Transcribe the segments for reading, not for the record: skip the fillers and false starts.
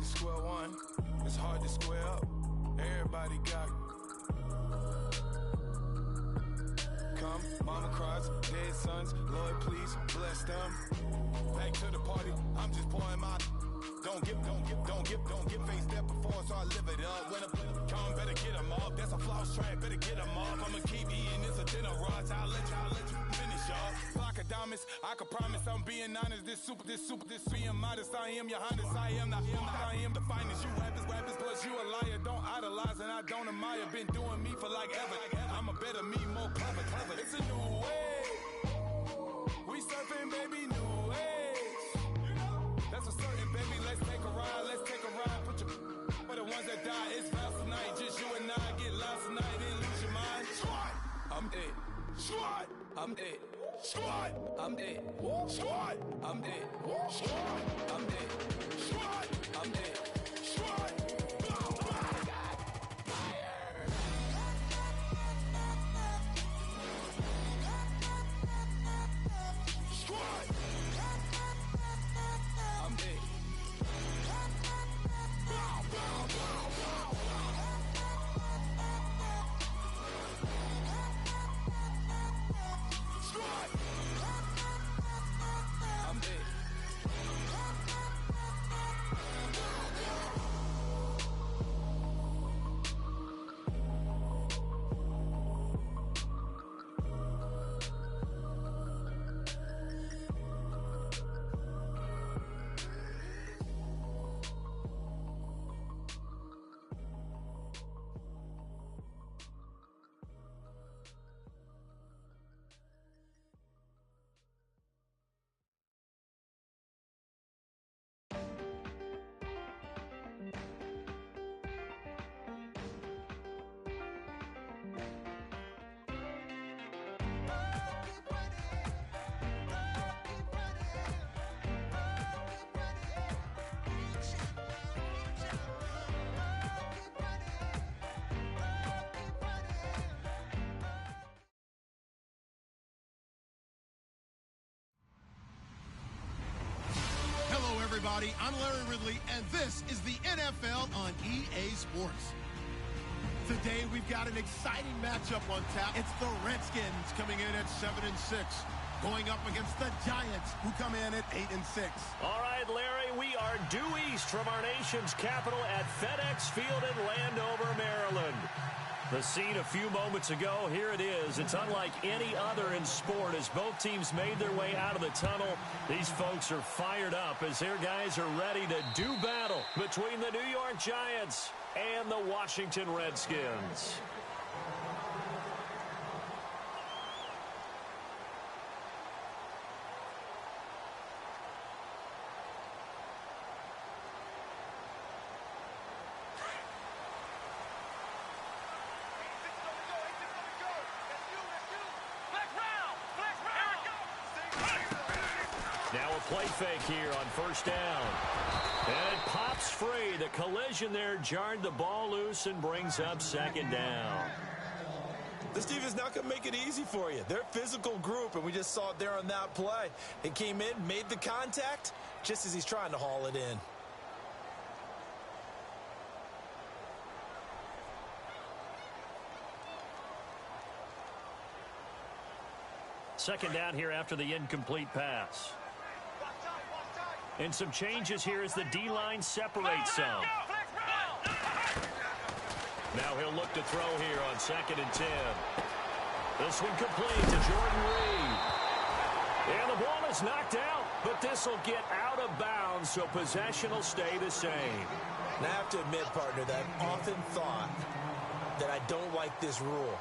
to square one. It's hard to square up. Everybody got come, mama cries, dead sons. Lord, please bless them. Back to the party. I'm just pouring my. Don't get faced that before, so I live it up. When I come, better get them off. That's a floss track, better get them off. I'ma keep eating this a dinner rush. I'll let you finish, y'all. Block of diamonds, I can promise I'm being honest. This being modest. I am your highness. I am the finest. You rappers, plus you a liar. Don't idolize and I don't admire. Been doing me for like ever. I'm a better me, more clever. It's a new way. We surfing, baby, new age. That's a certain, baby. Let's take a ride. Put your for the ones that die. It's vows tonight. Just you and I get lost tonight. Then lose your mind. I'm it. I'm it. I'm it. I'm it. I'm it. I'm it. Everybody, I'm Larry Ridley, and this is the NFL on EA Sports. Today, we've got an exciting matchup on tap. It's the Redskins coming in at 7-6, going up against the Giants, who come in at 8-6. All right, Larry, we are due east from our nation's capital at FedEx Field in Landover, Maryland. The scene a few moments ago, here it is. It's unlike any other in sport as both teams made their way out of the tunnel. These folks are fired up as their guys are ready to do battle between the New York Giants and the Washington Redskins. Now a play fake here on first down. And it pops free. The collision there jarred the ball loose and brings up second down. This team is not going to make it easy for you. They're a physical group, and we just saw it there on that play. It came in, made the contact, just as he's trying to haul it in. Second down here after the incomplete pass. And some changes here as the D-line separates some. Now he'll look to throw here on 2nd and 10. This one complete to Jordan Reed. And the ball is knocked out, but this will get out of bounds, so possession will stay the same. And I have to admit, partner, that I've often thought that I don't like this rule,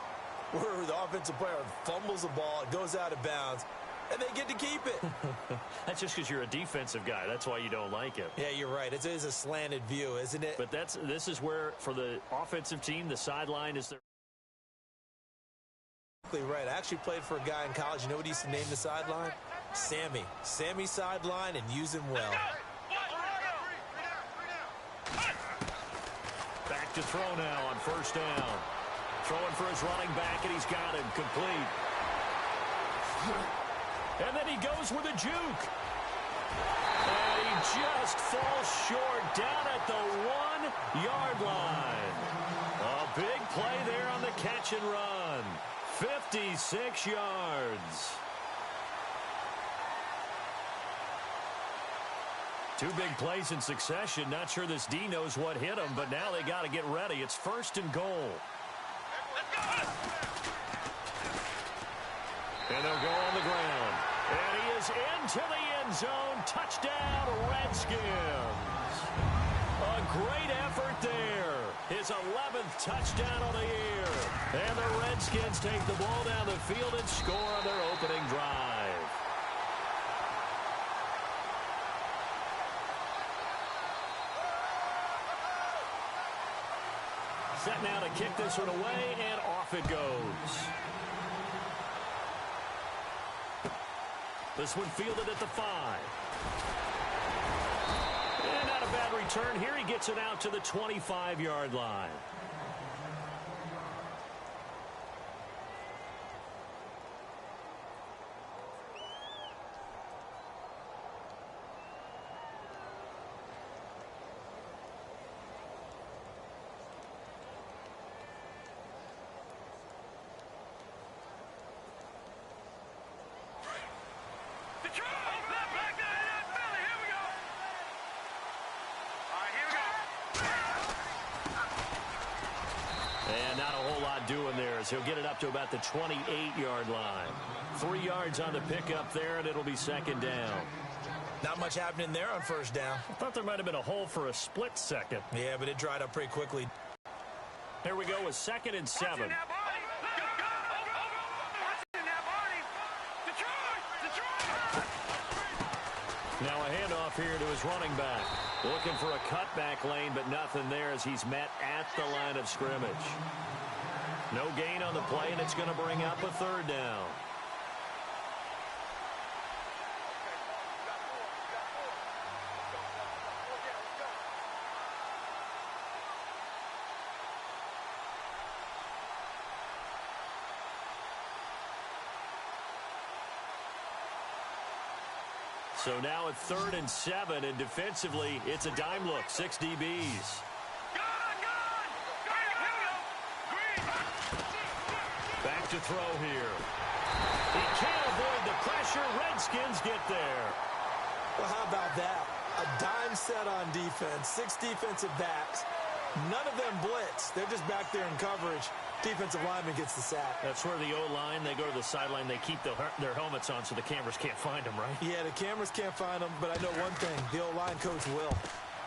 where the offensive player fumbles the ball, it goes out of bounds, and they get to keep it. That's just because you're a defensive guy. That's why you don't like it. Yeah, you're right. It is a slanted view, isn't it? But this is where, for the offensive team, the sideline is their... Right. I actually played for a guy in college. You know what he used to name the sideline? Sammy. Sammy sideline, and use him well. Back to throw now on first down. Throwing for his running back, and he's got him complete. And then he goes with a juke. And he just just falls short down at the 1-yard line. A big play there on the catch and run. 56 yards. Two big plays in succession. Not sure this D knows what hit him, but now they got to get ready. It's 1st and goal. And they'll go on the ground. And he is into the end zone. Touchdown, Redskins. A great effort there. His 11th touchdown of the year. And the Redskins take the ball down the field and score on their opening drive. Set now to kick this one away, and off it goes. This one fielded at the 5. And not a bad return here. He gets it out to the 25-yard line. And not a whole lot doing there as he'll get it up to about the 28-yard line. 3 yards on the pickup there, and it'll be 2nd down. Not much happening there on 1st down. I thought there might have been a hole for a split second. Yeah, but it dried up pretty quickly. Here we go with 2nd and 7. Now a handoff here to his running back. Looking for a cutback lane, but nothing there as he's met at the line of scrimmage. No gain on the play, and it's going to bring up a 3rd down. So now at 3rd and 7, and defensively, it's a dime look. 6 DBs. Back to throw here. He can't avoid the pressure. Redskins get there. Well, how about that? A dime set on defense. 6 defensive backs. None of them blitz. They're just back there in coverage. Defensive lineman gets the sack. That's where the O-line, they go to the sideline, they keep their helmets on so the cameras can't find them, right? Yeah, the cameras can't find them, but I know one thing. The O-line coach will.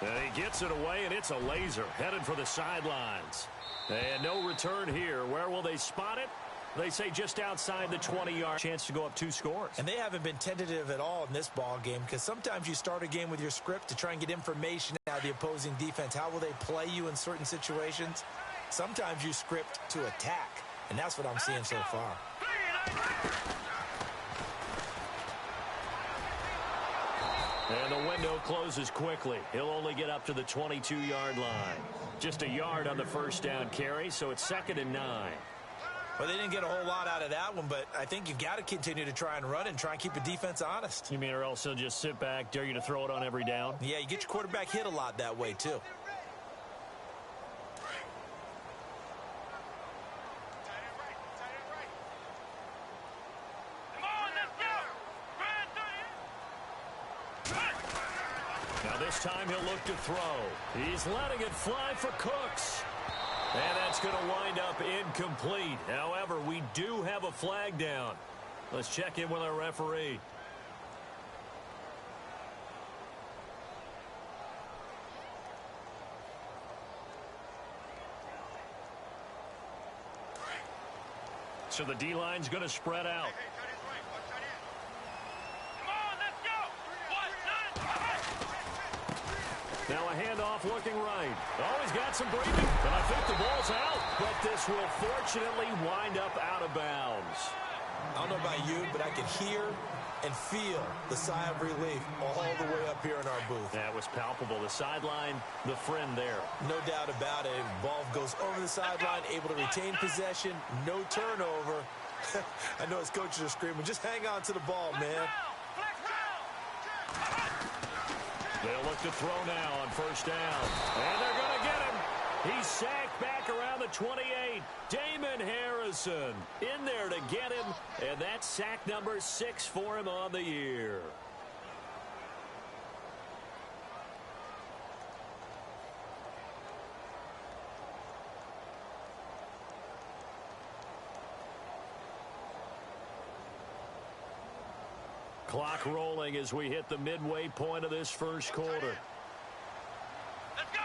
And he gets it away, and it's a laser headed for the sidelines. And no return here. Where will they spot it? They say just outside the 20-yard. Chance to go up 2 scores. And they haven't been tentative at all in this ball game because sometimes you start a game with your script to try and get information out of the opposing defense. How will they play you in certain situations? Sometimes you script to attack, and that's what I'm seeing so far. And the window closes quickly. He'll only get up to the 22-yard line. Just a yard on the 1st down carry, so it's 2nd and 9. Well, they didn't get a whole lot out of that one, but I think you've got to continue to try and run and try and keep the defense honest. You mean or else he'll just sit back, dare you to throw it on every down? Yeah, you get your quarterback hit a lot that way, too. Now this time he'll look to throw. He's letting it fly for Cooks. And that's going to wind up incomplete. However, we do have a flag down. Let's check in with our referee. So the D-line's going to spread out. Now a handoff looking right. Oh, he's got some breathing, and I think the ball's out. But this will fortunately wind up out of bounds. I don't know about you, but I can hear and feel the sigh of relief all the way up here in our booth. That was palpable. The sideline, the friend there. No doubt about it. Ball goes over the sideline, able to retain possession, no turnover. I know his coaches are screaming, just hang on to the ball, man. They'll look look to throw now on first down. And they're going to get him. He's sacked back around the 28. Damon Harrison in there to get him. And that's sack number 6 for him on the year. Clock rolling as we hit the midway point of this first quarter. Let's go!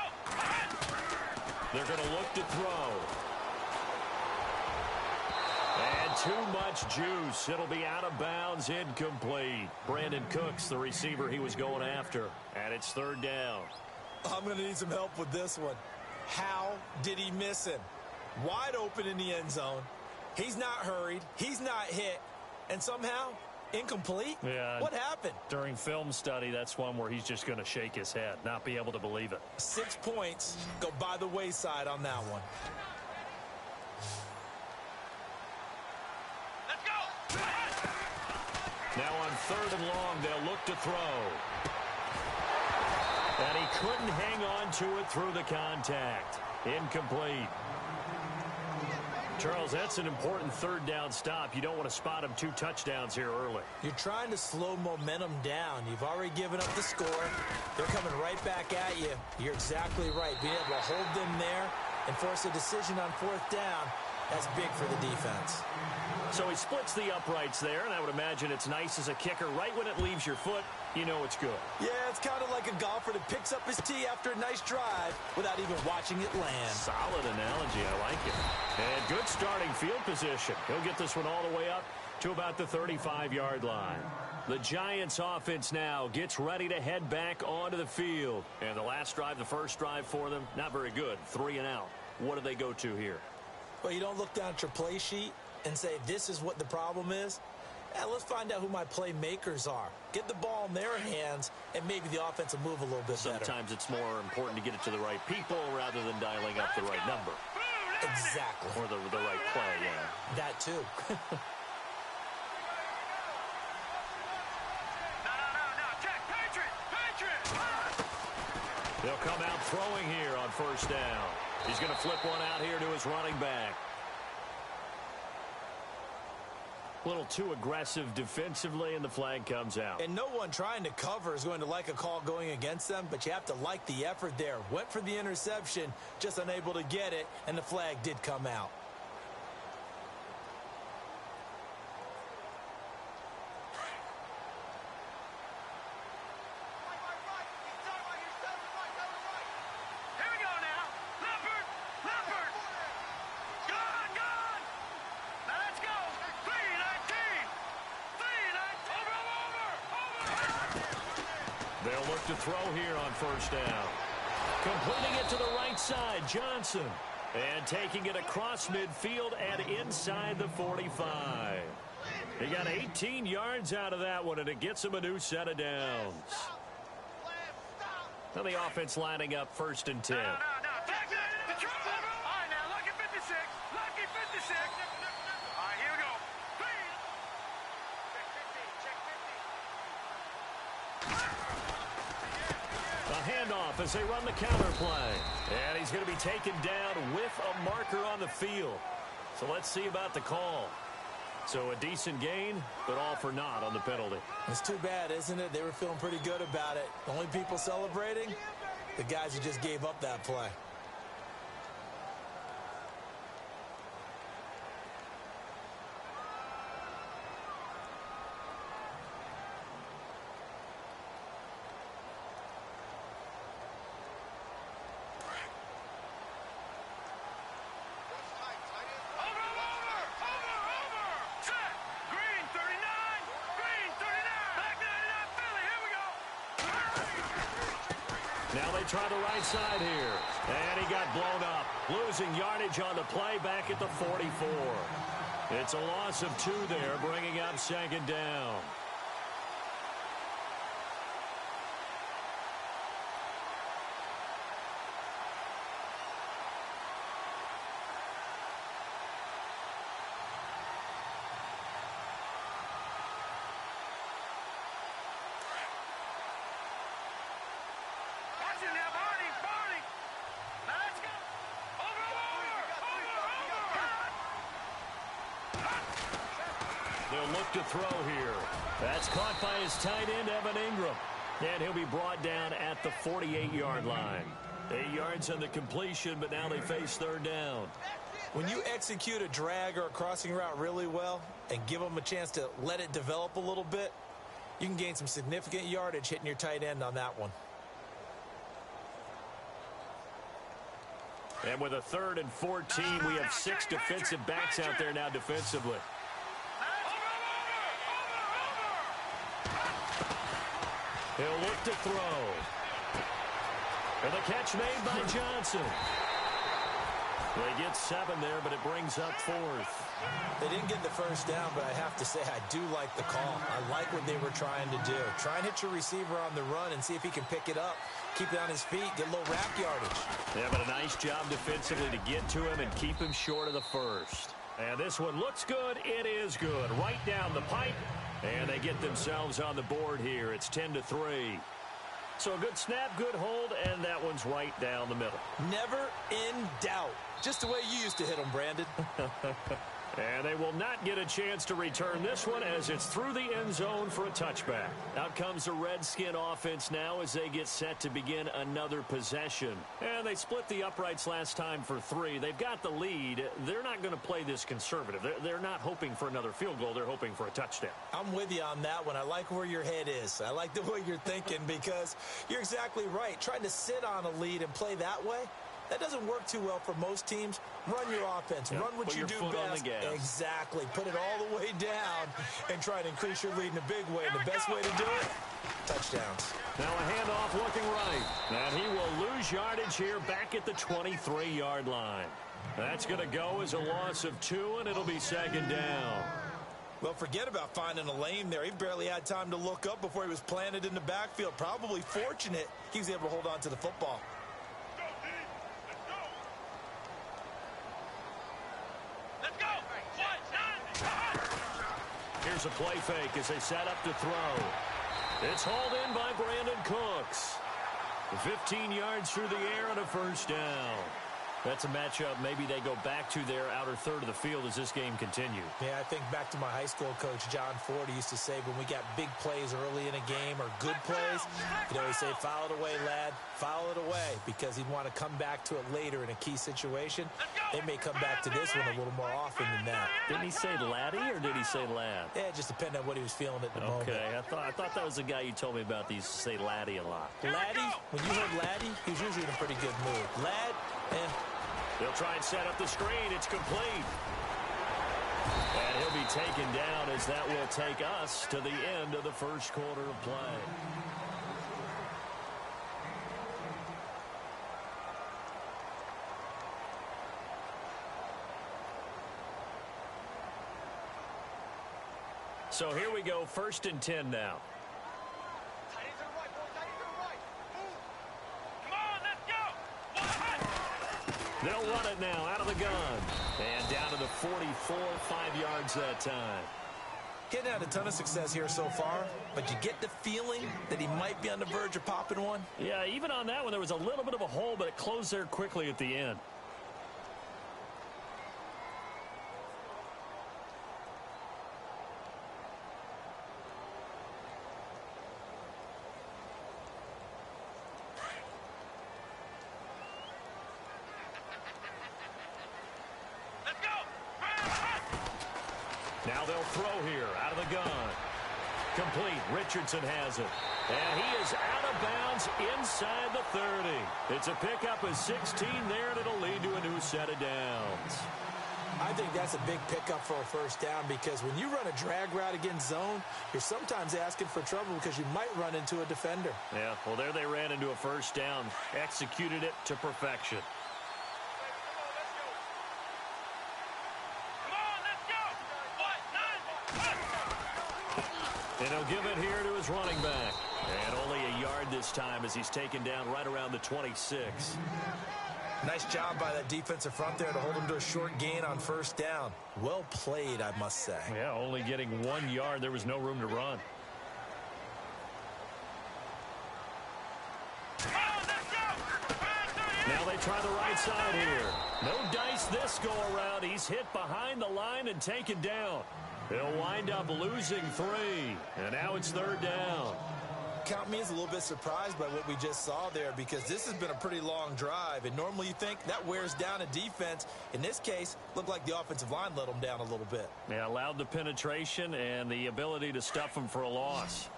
They're going to look to throw. And too much juice. It'll be out of bounds, incomplete. Brandon Cooks, the receiver he was going after. And it's third down. I'm going to need some help with this one. How did he miss him? Wide open in the end zone. He's not hurried. He's not hit. And somehow, incomplete? Yeah. What happened? During film study, that's one where he's just going to shake his head, not be able to believe it. 6 points go by the wayside on that one. Let's go! Now on third and long, they'll look to throw. And he couldn't hang on to it through the contact. Incomplete. Charles, that's an important third down stop. You don't want to spot him 2 touchdowns here early. You're trying to slow momentum down. You've already given up the score. They're coming right back at you. You're exactly right. Being able to hold them there and force a decision on fourth down, that's big for the defense. So he splits the uprights there, and I would imagine it's nice as a kicker. Right when it leaves your foot, you know it's good. Yeah, it's kind of like a golfer that picks up his tee after a nice drive without even watching it land. Solid analogy. I like it. And good starting field position. He'll get this one all the way up to about the 35-yard line. The Giants offense now gets ready to head back onto the field. And the last drive, the first drive for them, not very good. 3 and out. What do they go to here? Well, you don't look down at your play sheet and say, this is what the problem is. Yeah, let's find out who my playmakers are. Get the ball in their hands, and maybe the offense will move a little bit better. Sometimes it's more important to get it to the right people rather than dialing up the right number. Exactly. Or the right play, yeah. That too. No, check, Patriot! They'll come out throwing here on first down. He's going to flip one out here to his running back. A little too aggressive defensively, and the flag comes out. And no one trying to cover is going to like a call going against them, but you have to like the effort there. Went for the interception, just unable to get it, and the flag did come out. Here we go now. Leopard! Gone! Now let's go. 3-19. Over. They'll look to throw here on first down. Completing it to the right side, Johnson. And taking it across midfield and inside the 45. He got 18 yards out of that one, and it gets him a new set of downs. Now the offense lining up first and 10. No. Check it. All right, now, lucky 56. Lucky 56. All right, here we go. A handoff as they run the counter play. And he's going to be taken down with a marker on the field. So let's see about the call. So a decent gain, but all for naught on the penalty. It's too bad, isn't it? They were feeling pretty good about it. The only people celebrating, the guys who just gave up that play. Now they try the right side here. And he got blown up. Losing yardage on the play back at the 44. It's a loss of 2 there, bringing up second down. look to throw here. That's caught by his tight end, Evan Ingram. And he'll be brought down at the 48-yard line. 8 yards on the completion, but now they face third down. When you execute a drag or a crossing route really well and give them a chance to let it develop a little bit, you can gain some significant yardage hitting your tight end on that one. And with a 3rd and 14, we have 6 defensive backs out there now defensively. He'll look to throw. And the catch made by Johnson. They get 7 there, but it brings up 4th. They didn't get the first down, but I have to say I do like the call. I like what they were trying to do. Try and hit your receiver on the run and see if he can pick it up. Keep it on his feet, get a little rack yardage. Yeah, but a nice job defensively to get to him and keep him short of the first. And this one looks good. It is good. Right down the pipe. And they get themselves on the board here. It's 10-3. So a good snap, good hold, and that one's right down the middle. Never in doubt. Just the way you used to hit them, Brandon. And they will not get a chance to return this one as it's through the end zone for a touchback. Out comes the Redskin offense now as they get set to begin another possession. And they split the uprights last time for 3. They've got the lead. They're not going to play this conservative. They're not hoping for another field goal. They're hoping for a touchdown. I'm with you on that one. I like where your head is. I like the way you're thinking because you're exactly right. Trying to sit on a lead and play that way, that doesn't work too well for most teams. Run your offense. Run what you do best. Exactly. Put it all the way down and try to increase your lead in a big way. And the best way to do it, touchdowns. Now a handoff looking right. And he will lose yardage here back at the 23-yard line. That's going to go as a loss of 2, and it'll be 2nd down. Well, forget about finding a lane there. He barely had time to look up before he was planted in the backfield. Probably fortunate he was able to hold on to the football. Here's a play fake as they set up to throw. It's hauled in by Brandon Cooks. 15 yards through the air and a 1st down. That's a matchup maybe they go back to their outer third of the field as this game continues. Yeah, I think back to my high school coach, John Ford. He used to say when we got big plays early in a game or good plays, he'd always say, foul it away, lad, foul it away, because he'd want to come back to it later in a key situation. They may come back to this one a little more often than that. Didn't he say laddie or did he say lad? Yeah, it just depended on what he was feeling at the moment. Okay, I thought that was the guy you told me about. He used to say laddie a lot. Laddie, when you heard laddie, he was usually in a pretty good mood. Lad, they'll try and set up the screen. It's complete. And he'll be taken down as that will take us to the end of the first quarter of play. So here we go, 1st and 10 now. They'll run it now out of the gun. And down to the 44, 5 yards that time. Getting had a ton of success here so far, but you get the feeling that he might be on the verge of popping one. Yeah, even on that one, there was a little bit of a hole, but it closed there quickly at the end. Now they'll throw here out of the gun. Complete. Richardson has it. And he is out of bounds inside the 30. It's a pickup of 16 there, and it'll lead to a new set of downs. I think that's a big pickup for a 1st down because when you run a drag route against zone, you're sometimes asking for trouble because you might run into a defender. Yeah, well, there they ran into a 1st down. Executed it to perfection. And he'll give it here to his running back. And only a yard this time as he's taken down right around the 26. Nice job by that defensive front there to hold him to a short gain on 1st down. Well played, I must say. Yeah, only getting 1 yard. There was no room to run. Now they try the right side here. No dice this go around. He's hit behind the line and taken down. He'll wind up losing 3. And now it's 3rd down. Count me as a little bit surprised by what we just saw there, because this has been a pretty long drive, and normally you think that wears down a defense. In this case, looked like the offensive line let them down a little bit. Yeah, allowed the penetration and the ability to stuff them for a loss.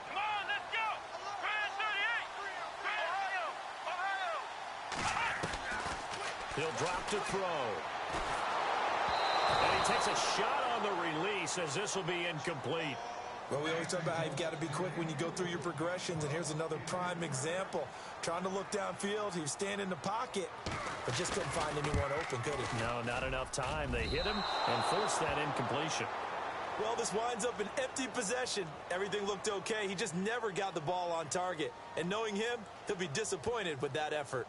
Come on, let's go. Grand 38. Ohio. He'll drop to throw. And he takes a shot on the release, as this will be incomplete. Well, we always talk about how you've got to be quick when you go through your progressions, and here's another prime example. Trying to look downfield, he was standing in the pocket, but just couldn't find anyone open, could he? No, not enough time. They hit him and forced that incompletion. Well, this winds up an empty possession. Everything looked okay. He just never got the ball on target. And knowing him, he'll be disappointed with that effort.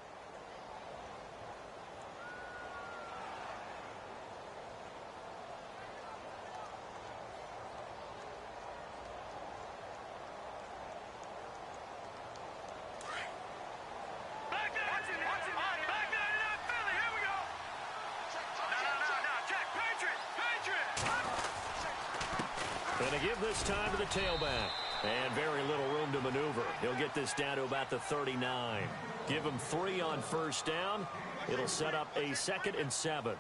Going to give this time to the tailback. And very little room to maneuver. He'll get this down to about the 39. Give him 3 on 1st down. It'll set up a 2nd and 7.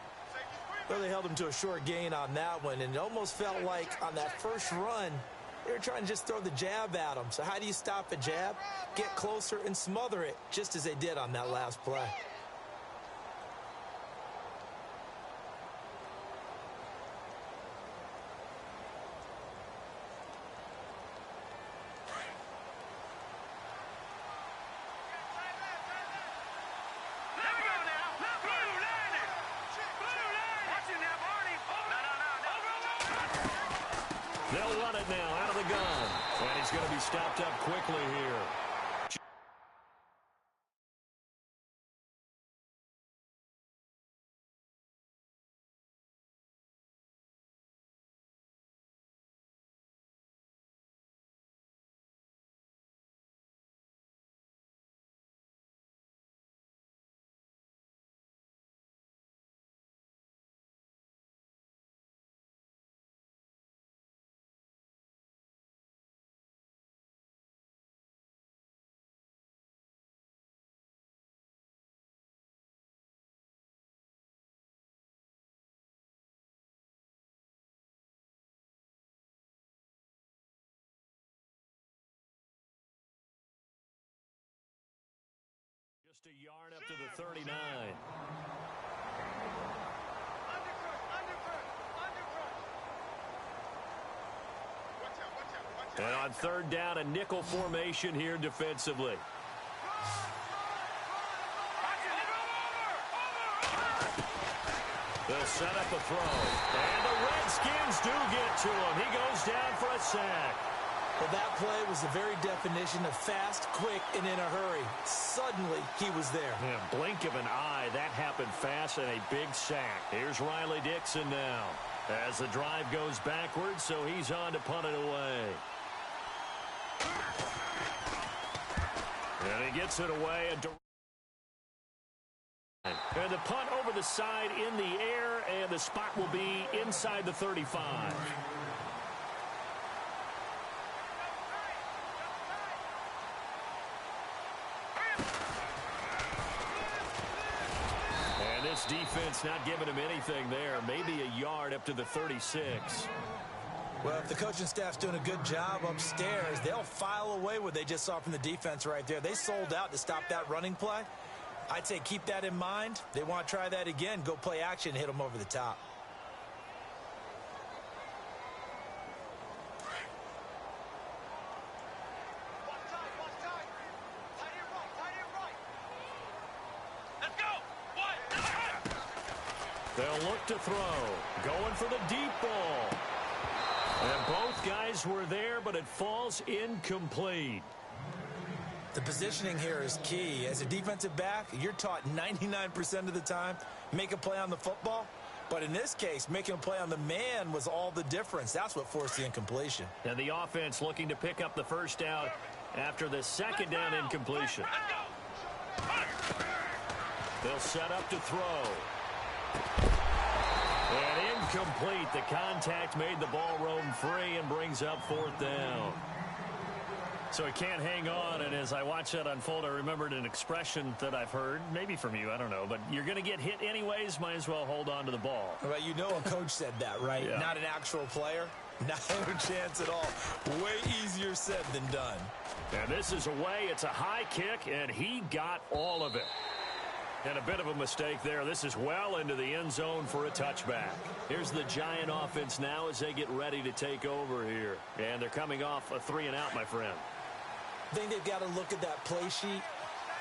Well, they held him to a short gain on that one, and it almost felt like on that first run, they were trying to just throw the jab at him. So how do you stop a jab? Get closer and smother it, just as they did on that last play. They'll run it now out of the gun. And he's going to be stopped up quickly here. Just a yard up to the 39. And on 3rd down, a nickel formation here defensively. They'll set up a throw. And the Redskins do get to him. He goes down for a sack. Well, that play was the very definition of fast, quick, and in a hurry. Suddenly, he was there. Yeah, blink of an eye. That happened fast and a big sack. Here's Riley Dixon now as the drive goes backwards, so he's on to punt it away. And he gets it away. And the punt over the side in the air, and the spot will be inside the 35. And this defense not giving him anything there. Maybe a yard up to the 36. Well, if the coaching staff's doing a good job upstairs, they'll file away what they just saw from the defense right there. They sold out to stop that running play. I'd say keep that in mind. They want to try that again. Go play action, hit them over the top. They'll look to throw. Going for the deep ball. And both guys were there, but it falls incomplete. The positioning here is key. As a defensive back, you're taught 99% of the time, make a play on the football. But in this case, making a play on the man was all the difference. That's what forced the incompletion. And the offense looking to pick up the first down after the second down incompletion. They'll set up to throw. And incomplete. The contact made the ball roam free and brings up 4th down. So he can't hang on, and as I watch that unfold, I remembered an expression that I've heard, maybe from you, I don't know, but you're going to get hit anyways, might as well hold on to the ball. Well, you know a coach said that, right? Yeah. Not an actual player. Not a chance at all. Way easier said than done. And this is away. It's a high kick, and he got all of it. And a bit of a mistake there. This is well into the end zone for a touchback. Here's the Giant offense now as they get ready to take over here. And they're coming off a 3-and-out, my friend. I think they've got to look at that play sheet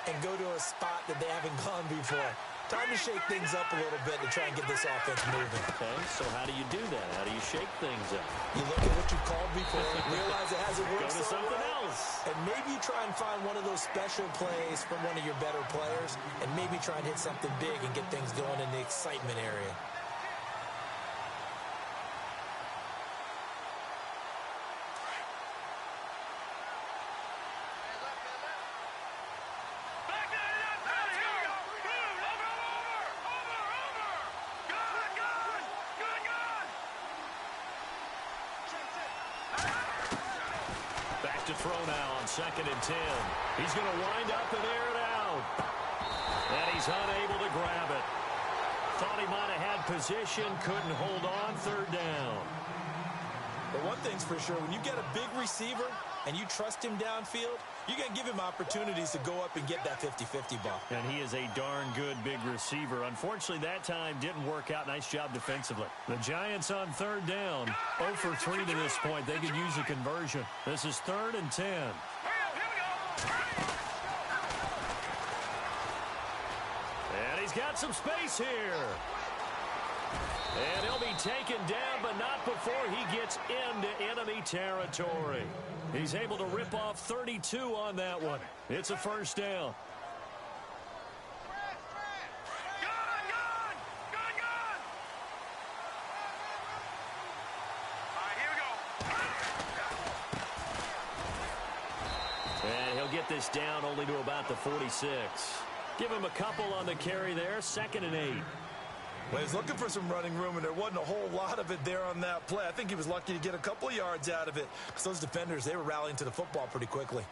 and go to a spot that they haven't gone before. Time to shake things up a little bit to try and get this offense moving. Okay, so how do you do that? How do you shake things up? You look at what you called before, realize it hasn't worked. Go to something else. And maybe you try and find one of those special plays from one of your better players, and maybe try and hit something big and get things going in the excitement area. To throw now on 2nd and 10. He's going to wind up and air it out. And he's unable to grab it. Thought he might have had position, couldn't hold on. 3rd down. But one thing's for sure, when you get a big receiver and you trust him downfield, you're going to give him opportunities to go up and get that 50-50 ball. And he is a darn good big receiver. Unfortunately, that time didn't work out. Nice job defensively. The Giants on 3rd down. 0 for 3 to this point. They could use a conversion. This is 3rd and 10. And he's got some space here. And he'll be taken down, but not before he gets into enemy territory. He's able to rip off 32 on that one. It's a 1st down. And he'll get this down only to about the 46. Give him a couple on the carry there. 2nd and 8. Well, he's looking for some running room, and there wasn't a whole lot of it there on that play. I think he was lucky to get a couple of yards out of it because those defenders, they were rallying to the football pretty quickly.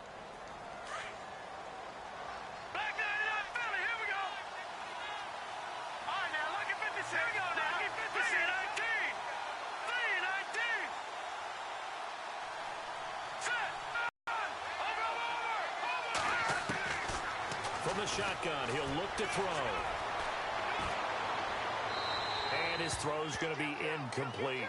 From the shotgun, he'll look to throw. And his throw's going to be incomplete.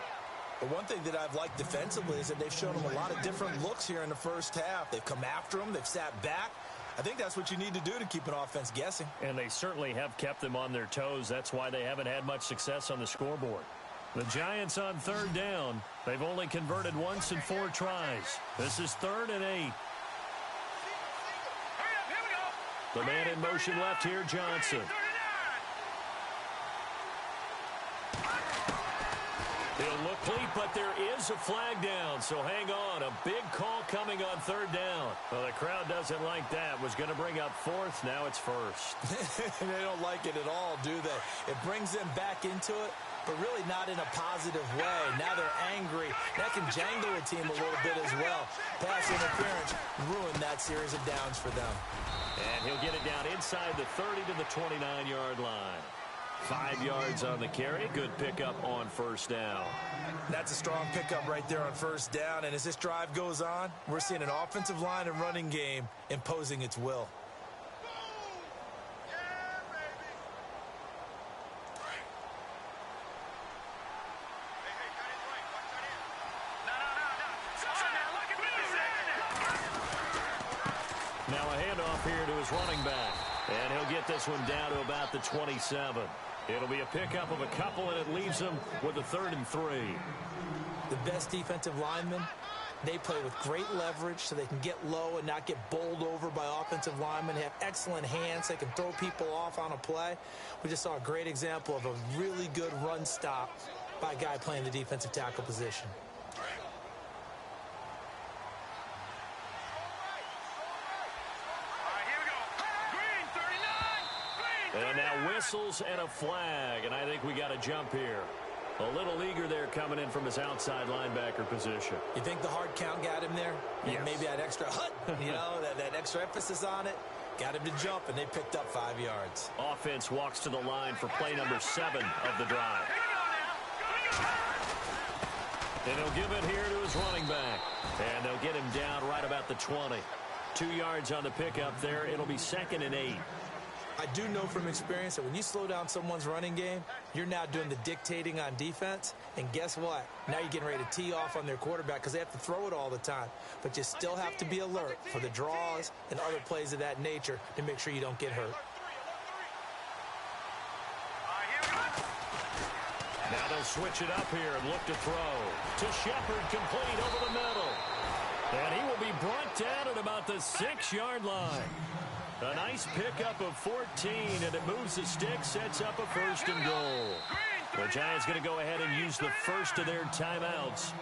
But one thing that I've liked defensively is that they've shown him a lot of different looks here in the first half. They've come after him. They've sat back. I think that's what you need to do to keep an offense guessing. And they certainly have kept them on their toes. That's why they haven't had much success on the scoreboard. The Giants on 3rd down. They've only converted once in 4 tries. This is 3rd and 8. The man in motion left here, Johnson. He'll look complete, but there is a flag down, so hang on. A big call coming on 3rd down. Well, the crowd doesn't like that. Was going to bring up 4th. Now it's 1st. They don't like it at all, do they? It brings them back into it, but really not in a positive way. Now they're angry. That can jangle a team a little bit as well. Pass interference ruined that series of downs for them. And he'll get it down inside the 30 to the 29-yard line. 5 yards on the carry. Good pickup on 1st down. That's a strong pickup right there on 1st down. And as this drive goes on, we're seeing an offensive line and running game imposing its will. Now a handoff here to his running back. And he'll get this one down to about the 27. It'll be a pickup of a couple, and it leaves him with a 3rd and 3. The best defensive linemen, they play with great leverage so they can get low and not get bowled over by offensive linemen. They have excellent hands. They can throw people off on a play. We just saw a great example of a really good run stop by a guy playing the defensive tackle position. And now whistles and a flag, and I think we got a jump here. A little eager there coming in from his outside linebacker position. You think the hard count got him there? Yes. Maybe that extra hut, that extra emphasis on it. Got him to jump, and they picked up 5 yards. Offense walks to the line for play number 7 of the drive. And he'll give it here to his running back. And they'll get him down right about the 20. 2 yards on the pickup there. It'll be 2nd and 8. I do know from experience that when you slow down someone's running game, you're now doing the dictating on defense. And guess what? Now you're getting ready to tee off on their quarterback because they have to throw it all the time. But you still have to be alert for the draws and other plays of that nature to make sure you don't get hurt. Now they'll switch it up here and look to throw. To Shepard, complete over the middle. And he will be brought down at about the 6-yard line. A nice pickup of 14, and it moves the stick, sets up a 1st and goal. The Giants going to go ahead and use the first of their timeouts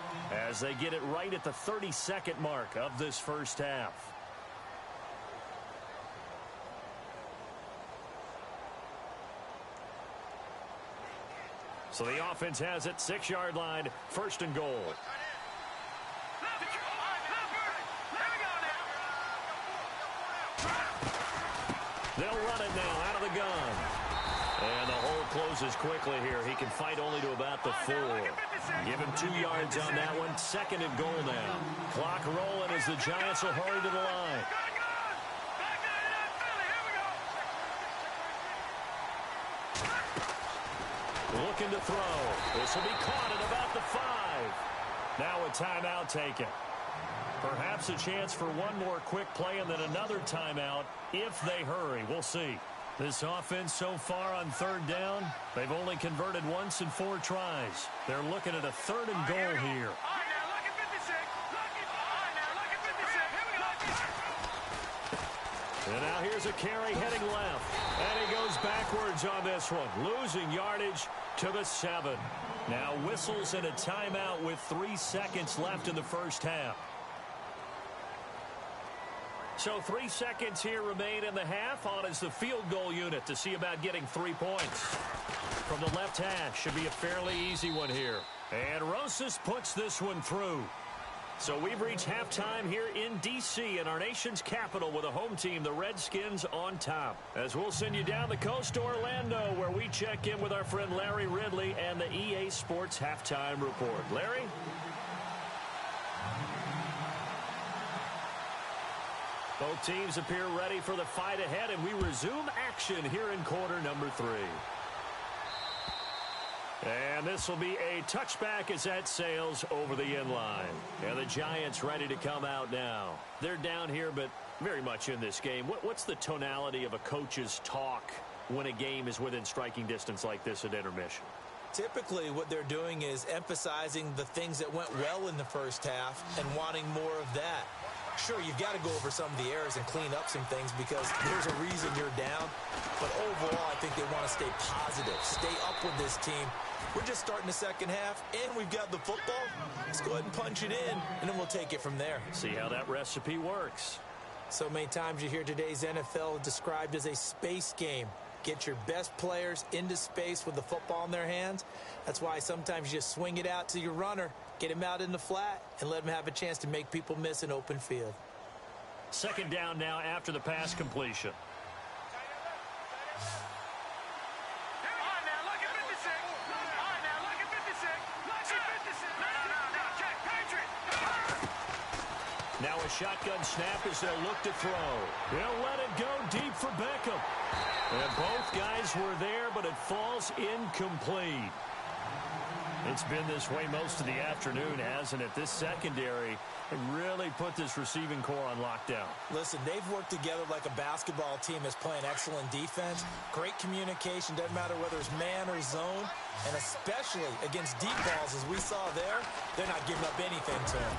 as they get it right at the 32nd mark of this first half. So the offense has it, 6-yard line, 1st and goal. They'll run it now out of the gun. And the hole closes quickly here. He can fight only to about the 4. Give him 2 yards on that one. 2nd and goal now. Clock rolling as the Giants will hurry to the line. Looking to throw. This will be caught at about the 5. Now a timeout taken. Perhaps a chance for one more quick play and then another timeout if they hurry. We'll see. This offense so far on 3rd down, they've only converted once in 4 tries. They're looking at a 3rd and goal here. And now here's a carry heading left. And he goes backwards on this one, losing yardage to the 7. Now whistles and a timeout with 3 seconds left in the first half. So 3 seconds here remain in the half. On is the field goal unit to see about getting 3 points. From the left hash, should be a fairly easy one here. And Rosas puts this one through. So we've reached halftime here in D.C. in our nation's capital with a home team, the Redskins, on top. As we'll send you down the coast to Orlando, where we check in with our friend Larry Ridley and the EA Sports Halftime Report. Larry? Both teams appear ready for the fight ahead, and we resume action here in quarter number 3. And this will be a touchback as that sails over the end line. And the Giants ready to come out now. They're down here, but very much in this game. What's the tonality of a coach's talk when a game is within striking distance like this at intermission? Typically, what they're doing is emphasizing the things that went well in the first half and wanting more of that. Sure, you've got to go over some of the errors and clean up some things because there's a reason you're down. But overall, I think they want to stay positive, stay up with this team. We're just starting the second half, and we've got the football. Let's go ahead and punch it in, and then we'll take it from there. See how that recipe works. So many times you hear today's NFL described as a space game. Get your best players into space with the football in their hands. That's why sometimes you just swing it out to your runner, get him out in the flat, and let him have a chance to make people miss an open field. 2nd down now after the pass completion. Now a shotgun snap as they'll look to throw. They'll let it go deep for Beckham. And both guys were there, but it falls incomplete. It's been this way most of the afternoon, hasn't it? This secondary really put this receiving core on lockdown. Listen, they've worked together like a basketball team that's playing excellent defense. Great communication, doesn't matter whether it's man or zone. And especially against deep balls, as we saw there, they're not giving up anything to him.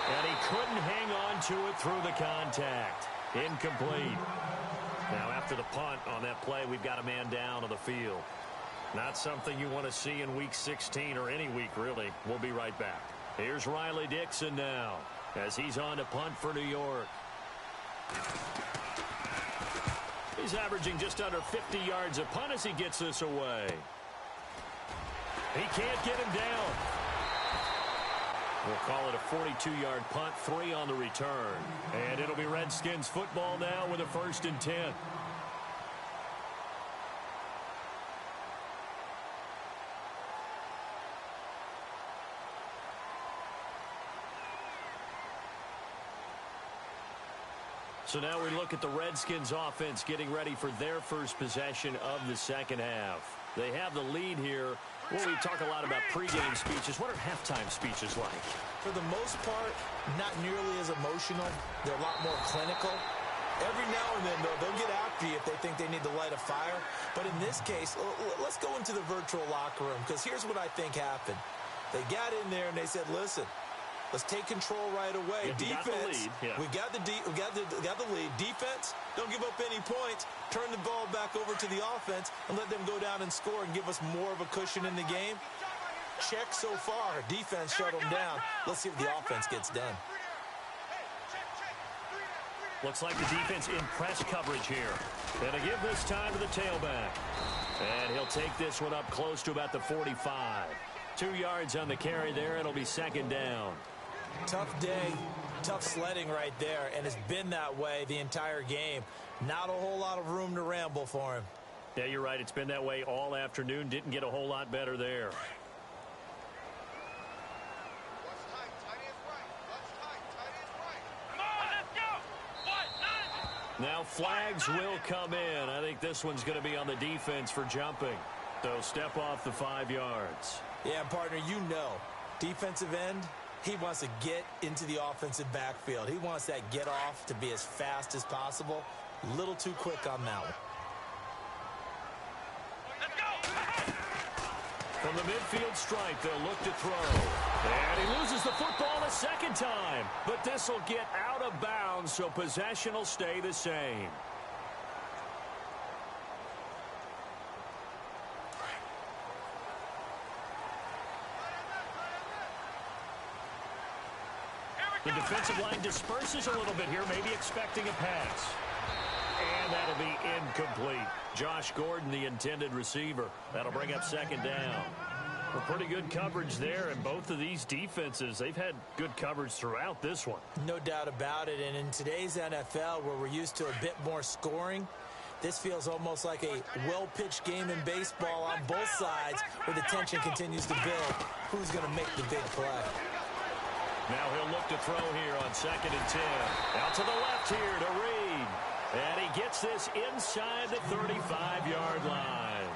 And he couldn't hang on to it through the contact. Incomplete. Now after the punt on that play, we've got a man down on the field. Not something you want to see in Week 16 or any week, really. We'll be right back. Here's Riley Dixon now as he's on to punt for New York. He's averaging just under 50 yards a punt as he gets this away. He can't get him down. We'll call it a 42-yard punt, 3 on the return. And it'll be Redskins football now with a 1st and 10. So now we look at the Redskins offense getting ready for their first possession of the second half. They have the lead here. Well, we talk a lot about pregame speeches. What are halftime speeches like? For the most part, not nearly as emotional. They're a lot more clinical. Every now and then, though, they'll get after you if they think they need to light a fire. But in this case, let's go into the virtual locker room, because here's what I think happened. They got in there and they said, listen, let's take control right away. Defense, we got the lead. Defense, don't give up any points. Turn the ball back over to the offense and let them go down and score and give us more of a cushion in the game. Check so far. Defense shut them down. Let's see if the offense gets done. Looks like the defense in press coverage here. And to give this time to the tailback. And he'll take this one up close to about the 45. 2 yards on the carry there. It'll be 2nd down. Tough day, tough sledding right there, and it's been that way the entire game. Not a whole lot of room to ramble for him. Yeah, you're right. It's been that way all afternoon. Didn't get a whole lot better there. Now flags will come in. I think this one's going to be on the defense for jumping. They'll step off the 5 yards. Yeah, partner, you know, defensive end, he wants to get into the offensive backfield. He wants that get off to be as fast as possible. A little too quick on that one. From the midfield stripe, they'll look to throw. And he loses the football a 2nd time. But this will get out of bounds, so possession will stay the same. The defensive line disperses a little bit here, maybe expecting a pass. And that'll be incomplete. Josh Gordon, the intended receiver. That'll bring up 2nd down. Well, pretty good coverage there, and both of these defenses, they've had good coverage throughout this one. No doubt about it, and in today's NFL, where we're used to a bit more scoring, this feels almost like a well-pitched game in baseball on both sides, where the tension continues to build. Who's going to make the big play? Now he'll look to throw here on 2nd and 10. Out to the left here to Reed. And he gets this inside the 35-yard line.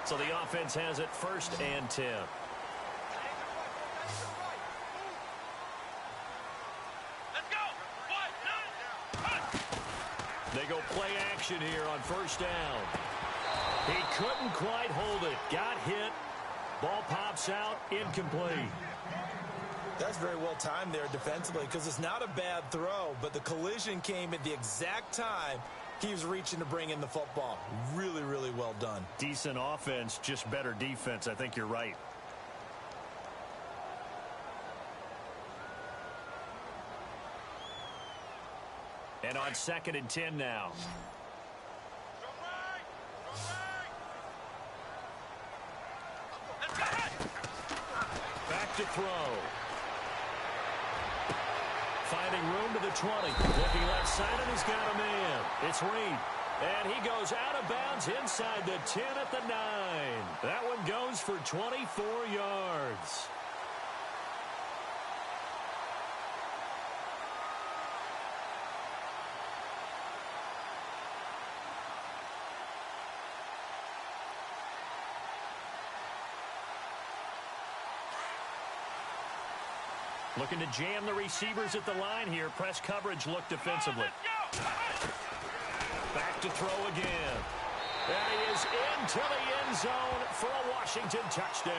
So the offense has it 1st and 10. They go play action here on 1st down. He couldn't quite hold it. Got hit. Ball pops out. Incomplete. That's very well timed there defensively, because it's not a bad throw, but the collision came at the exact time he was reaching to bring in the football. Really, really well done. Decent offense, just better defense. I think you're right. And on 2nd and 10 now. Back to throw. Finding room to the 20. Looking left side, and he's got a man. It's Reed. And he goes out of bounds inside the 10 at the 9. That one goes for 24 yards. Looking to jam the receivers at the line here. Press coverage look defensively. Back to throw again. And he is into the end zone for a Washington touchdown.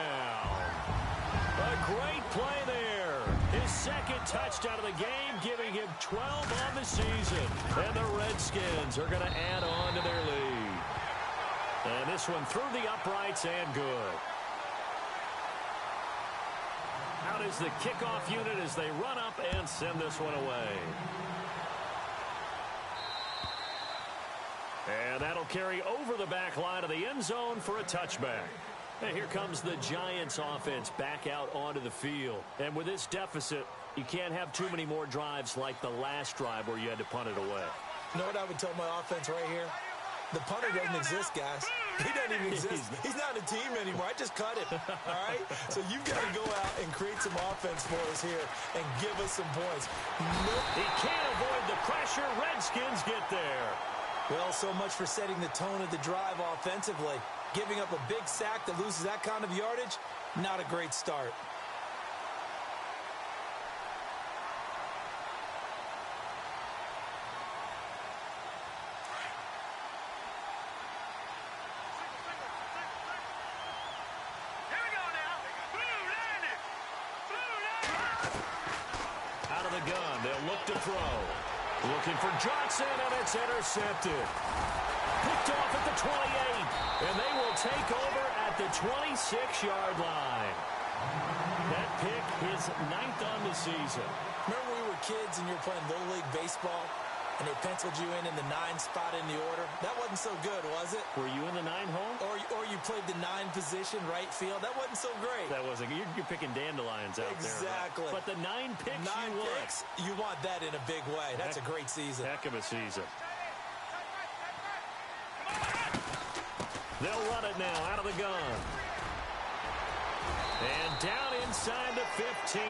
A great play there. His 2nd touchdown of the game, giving him 12 on the season. And the Redskins are going to add on to their lead. And this one through the uprights and good. out is the kickoff unit as they run up and send this one away. And that'll carry over the back line of the end zone for a touchback. And here comes the Giants offense back out onto the field. And with this deficit, you can't have too many more drives like the last drive where you had to punt it away. You know what I would tell my offense right here? The punter doesn't exist, guys. He doesn't even exist. He's not a team anymore. I just cut him, all right? So you've got to go out and create some offense for us here and give us some points. Nope. He can't avoid the pressure. Redskins get there. Well, so much for setting the tone of the drive offensively. Giving up a big sack that loses that kind of yardage, not a great start. Out of the gun, they'll look to throw. Looking for Johnson, and it's intercepted. Picked off at the 28, and they will take over at the 26-yard line. That pick is 9th on the season. Remember when we were kids and you were playing Little League Baseball, and they penciled you in the 9 spot in the order? That wasn't so good, was it? Were you in the 9 hole? Or you played the 9 position, right field? That wasn't so great. That wasn't. You're picking dandelions out exactly. there. Right? But the 9 picks you want that in a big way. That's a great season. Heck of a season. They'll run it now out of the gun. And down inside the 15.